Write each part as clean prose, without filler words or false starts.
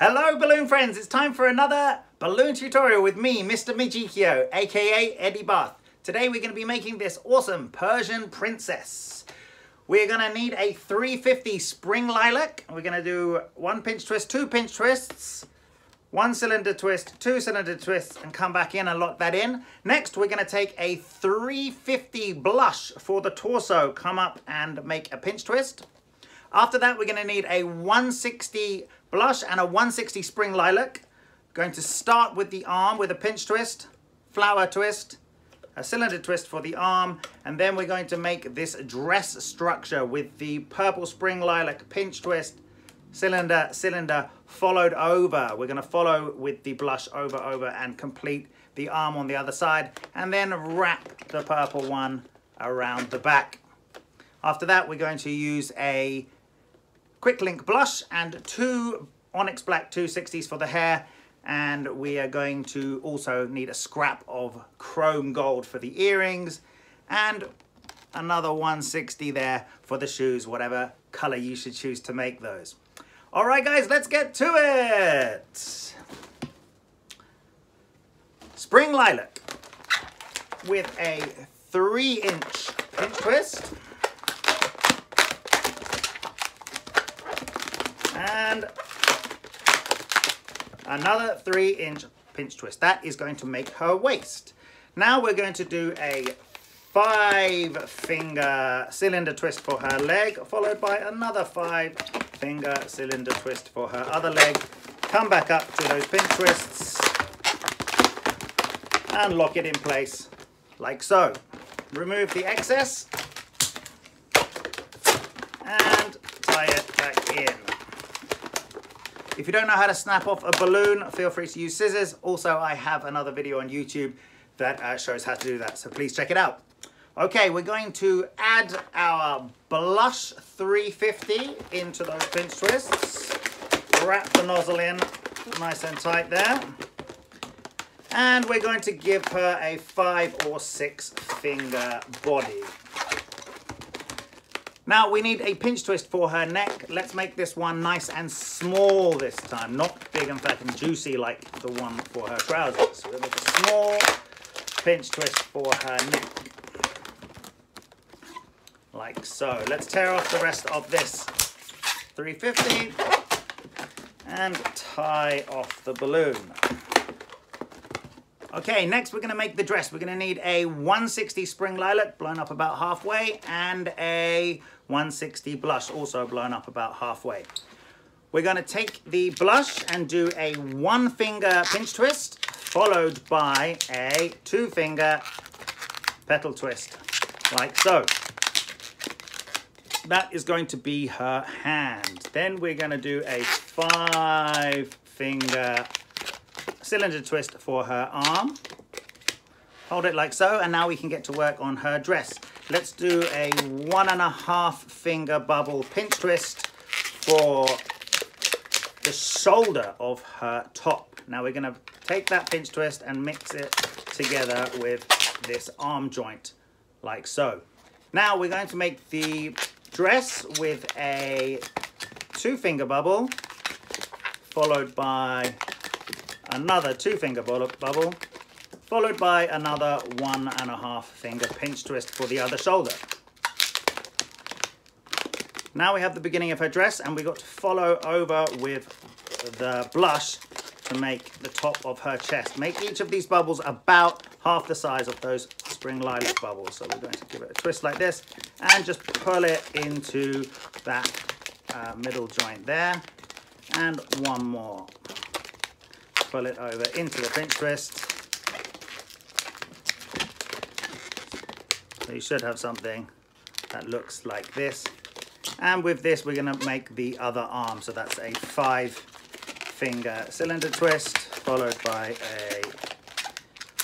Hello balloon friends, it's time for another balloon tutorial with me, Mr. Mijikyo, aka Eddie Bath. Today we're going to be making this awesome Persian princess. We're going to need a 350 spring lilac. We're going to do 1 pinch twist, 2 pinch twists, 1 cylinder twist, 2 cylinder twists, and come back in and lock that in. Next we're going to take a 350 blush for the torso, come up and make a pinch twist. After that we're going to need a 160 blush and a 160 spring lilac. Going to start with the arm with a pinch twist, flower twist, a cylinder twist for the arm, and then we're going to make this dress structure with the purple spring lilac, pinch twist, cylinder, cylinder, followed over. We're going to follow with the blush over, and complete the arm on the other side, and then wrap the purple one around the back. After that we're going to use a quick link blush and 2 Onyx Black 260s for the hair, and we are going to also need a scrap of chrome gold for the earrings and another 160 there for the shoes, whatever color you should choose to make those. All right guys, let's get to it. Spring lilac with a 3-inch pinch twist and another 3-inch pinch twist. That is going to make her waist. Now we're going to do a 5-finger cylinder twist for her leg, followed by another 5-finger cylinder twist for her other leg. Come back up to those pinch twists and lock it in place like so. Remove the excess and tie it back in. If you don't know how to snap off a balloon, feel free to use scissors. Also, I have another video on YouTube that shows how to do that, so please check it out. Okay, we're going to add our blush 350 into those pinch twists. Wrap the nozzle in nice and tight there. And we're going to give her a 5 or 6 finger body. Now we need a pinch twist for her neck. Let's make this one nice and small this time, not big and fat and juicy like the one for her trousers. So we'll make a small pinch twist for her neck, like so. Let's tear off the rest of this 350 and tie off the balloon. Okay, next we're going to make the dress. We're going to need a 160 spring lilac blown up about halfway and a 160 blush also blown up about halfway. We're going to take the blush and do a 1-finger pinch twist followed by a 2-finger petal twist like so. That is going to be her hand. Then we're going to do a 5-finger cylinder twist for her arm. Hold it like so, and now we can get to work on her dress. Let's do a 1.5 finger bubble pinch twist for the shoulder of her top. Now we're going to take that pinch twist and mix it together with this arm joint like so. Now we're going to make the dress with a 2-finger bubble followed by another 2-finger bubble, followed by another 1.5 finger pinch twist for the other shoulder. Now we have the beginning of her dress, and we got to follow over with the blush to make the top of her chest. Make each of these bubbles about half the size of those spring lilac bubbles. So we're going to give it a twist like this and just pull it into that middle joint there, and one more. Pull it over into the pinch twist. So you should have something that looks like this. And with this, we're going to make the other arm. So that's a 5-finger cylinder twist, followed by a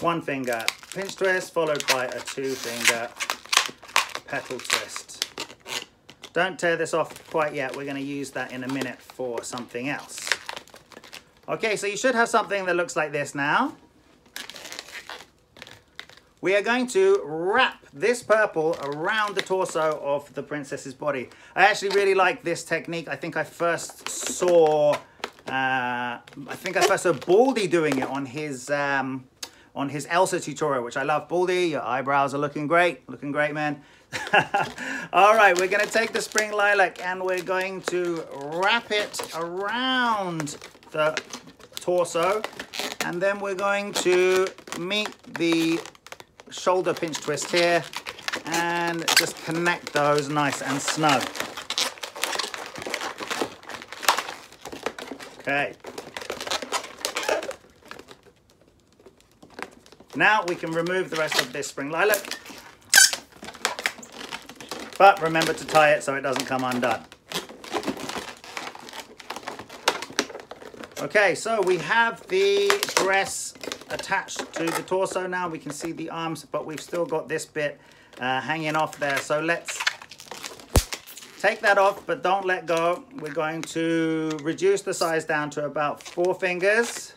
1-finger pinch twist, followed by a 2-finger petal twist. Don't tear this off quite yet. We're going to use that in a minute for something else. Okay, so you should have something that looks like this now. We are going to wrap this purple around the torso of the princess's body. I actually really like this technique. I think I first saw I think I first saw Baldy doing it on his Elsa tutorial, which I love. Baldy, your eyebrows are looking great, man. All right, we're going to take the spring lilac and we're going to wrap it around the torso, and then we're going to meet the shoulder pinch twist here and just connect those nice and snug. Okay. Now we can remove the rest of this spring lilac. But remember to tie it so it doesn't come undone. Okay, so we have the dress attached to the torso now. We can see the arms, but we've still got this bit hanging off there. So let's take that off, but don't let go. We're going to reduce the size down to about 4 fingers.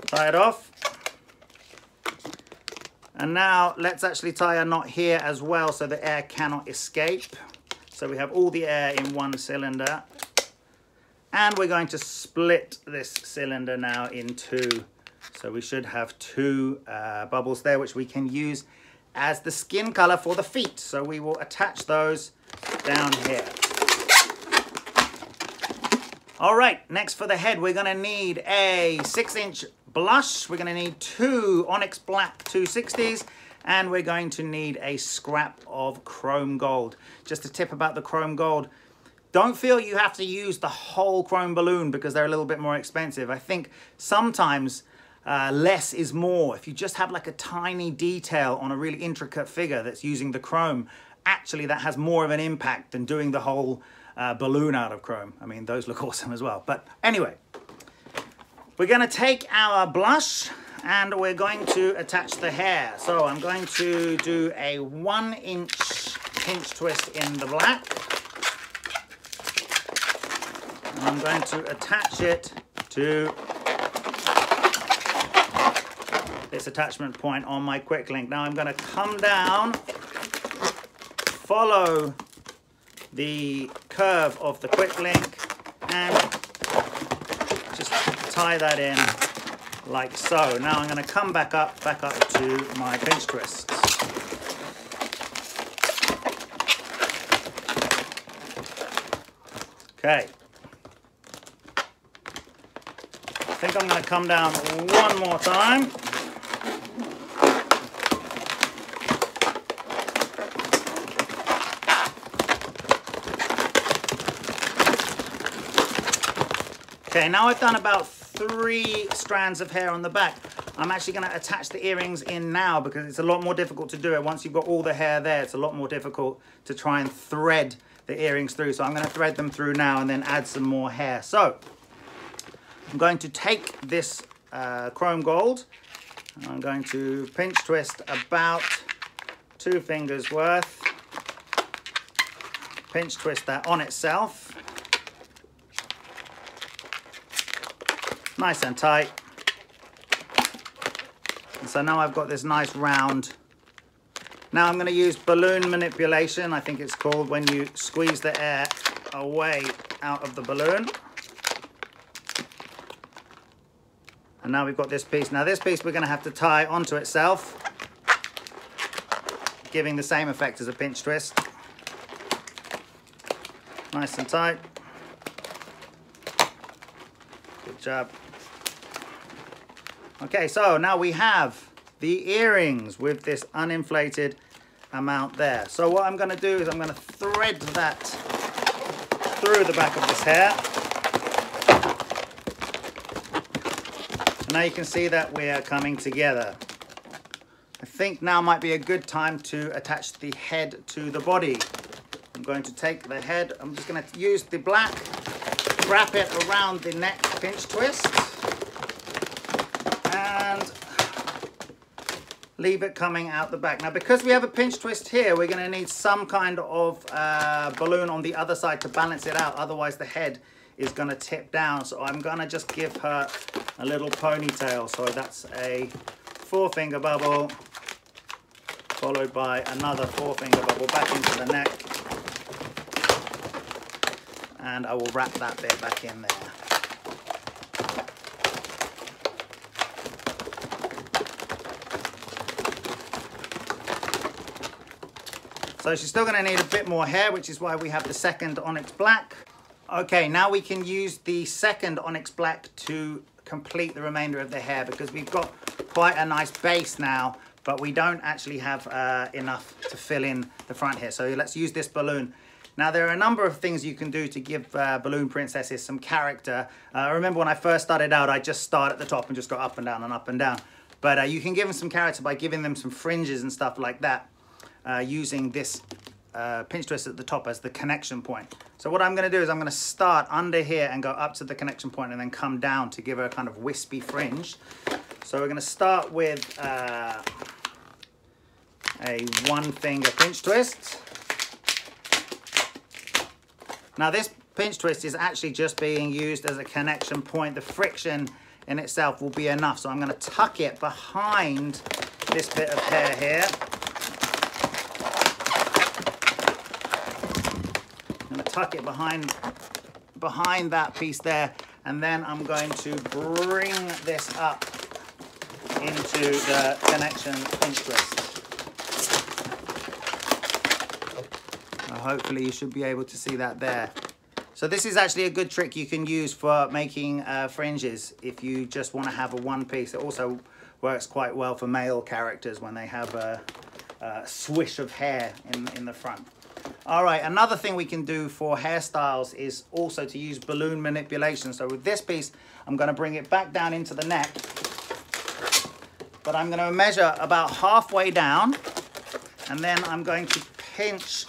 Tie it off. And now let's actually tie a knot here as well so the air cannot escape. So we have all the air in one cylinder. And we're going to split this cylinder now in 2. So we should have 2 bubbles there, which we can use as the skin color for the feet. So we will attach those down here. All right, next for the head, we're gonna need a 6-inch blush. We're going to need 2 Onyx Black 260s, and we're going to need a scrap of chrome gold. Just a tip about the chrome gold: don't feel you have to use the whole chrome balloon because they're a little bit more expensive. I think sometimes less is more. If you just have like a tiny detail on a really intricate figure that's using the chrome, actually that has more of an impact than doing the whole balloon out of chrome. I mean, those look awesome as well. But anyway, we're going to take our blush and we're going to attach the hair. So I'm going to do a 1-inch pinch twist in the black. And I'm going to attach it to this attachment point on my quick link. Now I'm going to come down, follow the curve of the quick link, and just tie that in like so. Now I'm going to come back up to my pinch twists. Okay. I think I'm going to come down one more time. Okay, now I've done about 3 strands of hair on the back. I'm actually going to attach the earrings in now because it's a lot more difficult to do it. Once you've got all the hair there, it's a lot more difficult to try and thread the earrings through. So I'm going to thread them through now and then add some more hair. So I'm going to take this chrome gold. And I'm going to pinch twist about 2 fingers worth. Pinch twist that on itself. Nice and tight. And so now I've got this nice round. Now I'm going to use balloon manipulation, I think it's called, when you squeeze the air away out of the balloon. And now we've got this piece. Now this piece we're going to have to tie onto itself, giving the same effect as a pinch twist. Nice and tight. Good job. Okay, so now we have the earrings with this uninflated amount there. So what I'm going to do is I'm going to thread that through the back of this hair. And now you can see that we are coming together. I think now might be a good time to attach the head to the body. I'm going to take the head, I'm just going to use the black, wrap it around the neck pinch twist, and leave it coming out the back. Now because we have a pinch twist here, we're going to need some kind of balloon on the other side to balance it out, otherwise the head is going to tip down. So I'm going to just give her a little ponytail. So that's a 4-finger bubble followed by another 4-finger bubble back into the neck, and I will wrap that bit back in there. So she's still going to need a bit more hair, which is why we have the second onyx black. Okay, now we can use the second onyx black to complete the remainder of the hair, because we've got quite a nice base now, but we don't actually have enough to fill in the front here. So let's use this balloon. Now, there are a number of things you can do to give balloon princesses some character. I remember when I first started out, I just started at the top and just go up and down and up and down. But you can give them some character by giving them some fringes and stuff like that, using this pinch twist at the top as the connection point. So what I'm going to do is I'm going to start under here and go up to the connection point and then come down to give her a kind of wispy fringe. So we're going to start with a one finger pinch twist. Now this pinch twist is actually just being used as a connection point. The friction in itself will be enough. So I'm going to tuck it behind this bit of hair here. I'm going to tuck it behind that piece there. And then I'm going to bring this up into the connection pinch twist. Hopefully you should be able to see that there. So this is actually a good trick you can use for making fringes if you just want to have a one piece. It also works quite well for male characters when they have a swish of hair in the front. All right, another thing we can do for hairstyles is also to use balloon manipulation. So with this piece, I'm going to bring it back down into the neck, but I'm going to measure about halfway down, and then I'm going to pinch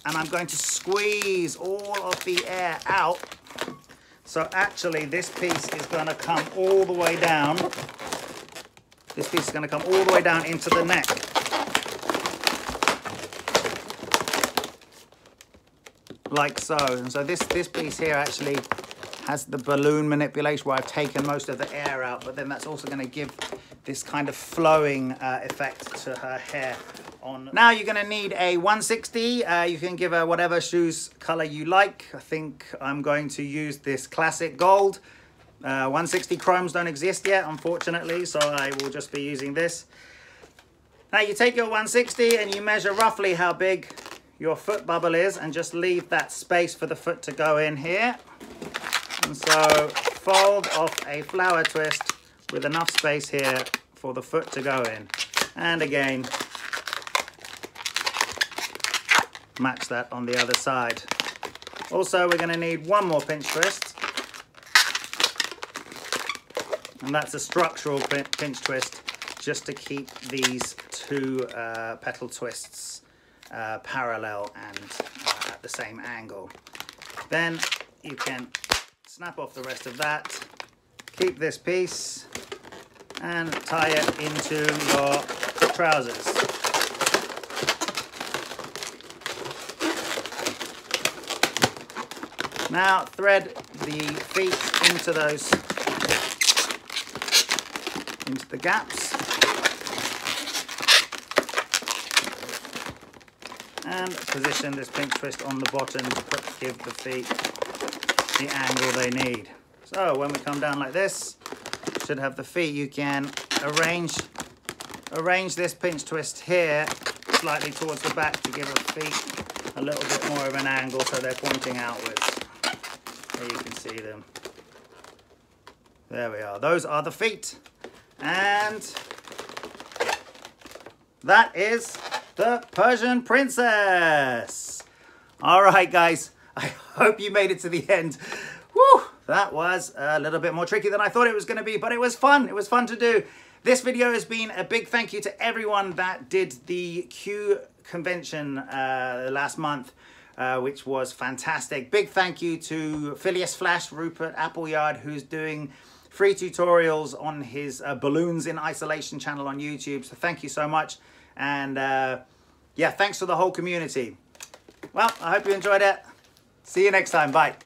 and I'm going to squeeze all of the air out. So actually this piece is going to come all the way down. This piece is going to come all the way down into the neck. Like so. And so this piece here actually has the balloon manipulation where I've taken most of the air out, but then that's also going to give this kind of flowing effect to her hair. Now you're going to need a 160. You can give her whatever shoes color you like. I think I'm going to use this classic gold. 160 chromes don't exist yet, unfortunately, so I will just be using this. Now you take your 160 and you measure roughly how big your foot bubble is and just leave that space for the foot to go in here. And so fold off a flower twist with enough space here for the foot to go in. And again, match that on the other side. Also, we're going to need one more pinch twist, and that's a structural pinch twist just to keep these two petal twists parallel and at the same angle. Then you can snap off the rest of that, keep this piece and tie it into your trousers. Now thread the feet into the gaps, and position this pinch twist on the bottom to give the feet the angle they need. So when we come down like this, should have the feet. You can arrange this pinch twist here slightly towards the back to give the feet a little bit more of an angle so they're pointing outwards. There you can see them. There we are. Those are the feet. And that is the Persian princess. All right, guys. I hope you made it to the end. Woo! That was a little bit more tricky than I thought it was going to be, but it was fun. It was fun to do. This video has been a big thank you to everyone that did the Q convention last month. Which was fantastic. Big thank you to Phileas Flash, Rupert Appleyard, who's doing free tutorials on his Balloons in Isolation channel on YouTube. So thank you so much. And yeah, thanks to the whole community. Well, I hope you enjoyed it. See you next time. Bye.